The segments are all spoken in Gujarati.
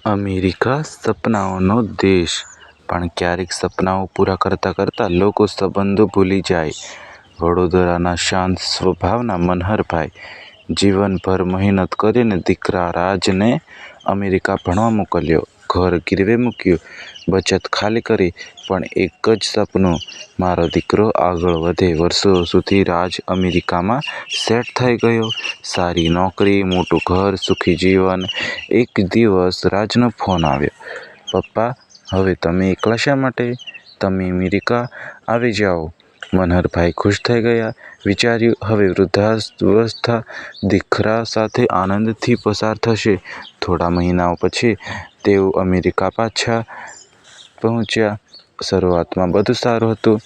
અમેરિકા સપનાઓનો દેશ, પણ ક્યારેક સપનાઓ પૂરા કરતાં કરતાં લોકો સંબંધો ભૂલી જાય. વડોદરાના શાંત સ્વભાવના મનહરભાઈ જીવનભર મહેનત કરીને દીકરા રાજને અમેરિકા ભણવા મોકલ્યો. ઘર ગીરવે મૂક્યું, બચત ખાલી કરી, પણ એક જ સપનું, મારો દીકરો આગળ વધે. વર્ષો સુધી રાજ અમેરિકામાં સેટ થઈ ગયો. સારી નોકરી, મોટું ઘર, સુખી જીવન. એક દિવસ રાજનો ફોન આવ્યો, પપ્પા, હવે તમે એકલા શા માટે? તમે અમેરિકા આવી જાઓ. મનહરભાઈ ખુશ થઈ ગયા. વિચાર્યું, હવે વૃદ્ધાવસ્થા દીકરા સાથે આનંદથી પસાર થશે. થોડા મહિનાઓ પછી તેઓ અમેરિકા પાછા પહોંચ્યા. શરૂઆતમાં બધું સારું હતું,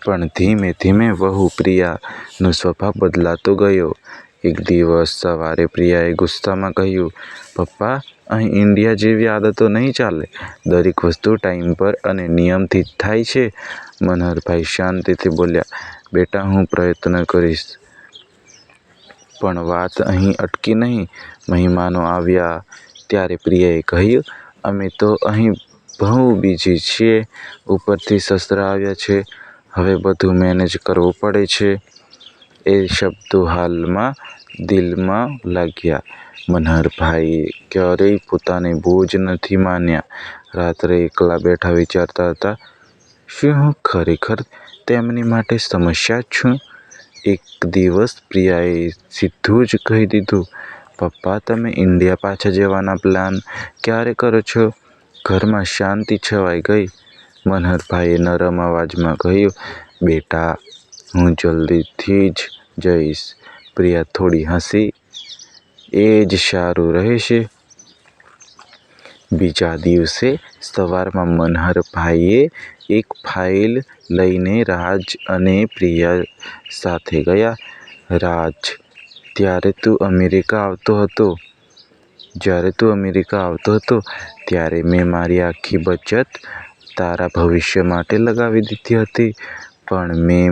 પણ ધીમે ધીમે વહુ પ્રિયાનો સ્વભાવ બદલાતો ગયો. એક દિવસ સવારે પ્રિયાએ ગુસ્સામાં કહ્યું, પપ્પા, અહીં ઇન્ડિયા જેવી આદતો નહીં ચાલે. દરેક વસ્તુ ટાઈમ પર અને નિયમથી જ થાય છે. મનહરભાઈ શાંતિથી બોલ્યા, બેટા, હું પ્રયત્ન કરીશ. પણ વાત અહીં અટકી નહીં. મહેમાનો આવ્યા ત્યારે પ્રિયાએ કહ્યું, અમે તો અહીં બહુ બીઝી છીએ. ઉપરથી સસરા આવ્યા છે. હવે બધું મેનેજ કરવું પડે છે. એ શબ્દો હાલમાં દિલમાં લાગ્યા. મનહરભાઈએ ક્યારેય પોતાને બોજ નથી માન્યા. રાત્રે એકલા બેઠા વિચારતા હતા, શું હું ખરેખર તેમની માટે સમસ્યા છું? એક દિવસ પ્રિયાએ સીધું જ કહી દીધું, પપ્પા, તમે ઇન્ડિયા પાછા જવાના પ્લાન ક્યારે કરો છો? ઘરમાં શાંતિ છવાઈ ગઈ. મનહરભાઈએ નરમ અવાજમાં કહ્યું, બેટા, હું જલ્દીથી જ જઈશ. પ્રિયા થોડી હસી, એ જ સારું રહેશે. બીજા દિવસે સવારમાં મનહરભાઈએ એક ફાઇલ લઈને રાજ અને પ્રિયા સાથે ગયા. રાજ, જ્યારે તું અમેરિકા આવતો હતો ત્યારે મેં મારી આખી બચત તારા ભવિષ્ય માટે લગાવી દીધી હતી. પણ મેં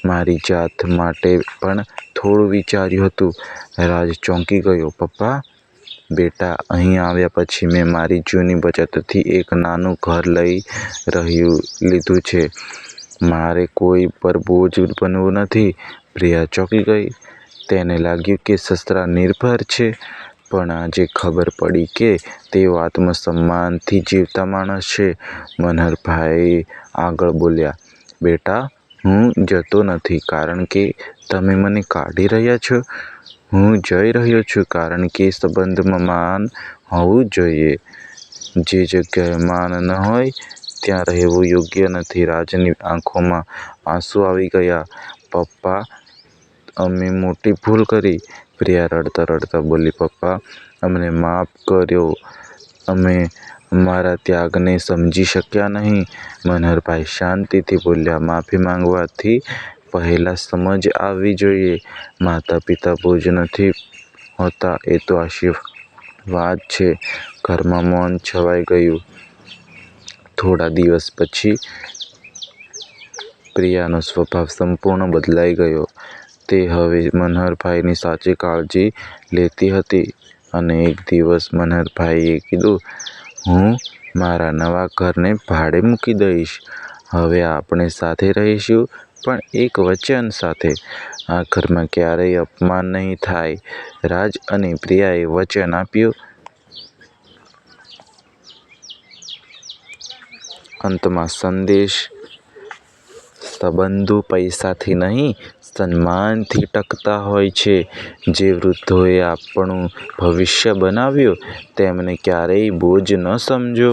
મારી જાત માટે પણ થોડું વિચાર્યું હતું. રાજ ચોંકી ગયો, પપ્પા? બેટા, અહીં આવ્યા પછી મેં મારી જૂની બચતથી એક નાનું ઘર લીધું છે. મારે કોઈ પર બોજ બનવું નથી. પ્રિયા ચોંકી ગઈ. તેને લાગ્યું કે સસરા નિર્ભર છે, પણ આજે ખબર પડી કે તેઓ આત્મસન્માનથી જીવતા માણસ છે. મનહરભાઈ આગળ બોલ્યા, બેટા, હું જતો નથી કારણ કે તમે મને કાઢી રહ્યા છો. હું જઈ રહ્યો છું કારણ કે સંબંધમાં માન હોવું જોઈએ. જે જગ્યાએ માન ન હોય ત્યાં રહેવું યોગ્ય નથી. રાજની આંખોમાં આંસુ આવી ગયા. પપ્પા, અમે મોટી ભૂલ કરી. પ્રિયા રડતા રડતા બોલી, પપ્પા, અમને માફ કરો. અમે અમારા ત્યાગને સમજી શક્યા નહીં. મનહરભાઈ શાંતિથી બોલ્યા, માફી માંગવાથી પહેલાં સમજ આવવી જોઈએ. માતા પિતા બોજ નથી હોતા, એ તો આશીર્વાદ છે. ઘરમાં મૌન છવાઈ ગયું. થોડા દિવસ પછી પ્રિયાનો સ્વભાવ સંપૂર્ણ બદલાઈ ગયો. તે હવે મનહરભાઈની સાચી કાળજી લેતી હતી. અને એક દિવસ મનહરભાઈએ કીધું, હું મારા નવા ઘરને ભાડે મૂકી દઈશ. હવે આપણે સાથે રહીશું, પણ એક વચન સાથે. આ ઘરમાં ક્યારેય અપમાન નહીં થાય. રાજ અને પ્રિયાએ વચન આપ્યું. અંતમાં સંદેશ, સંબંધો પૈસાથી નહીં, સન્માનથી ટકતા હોય છે. જે વૃદ્ધોએ આપણું ભવિષ્ય બનાવ્યું તેમને ક્યારેય બોજ ન સમજો.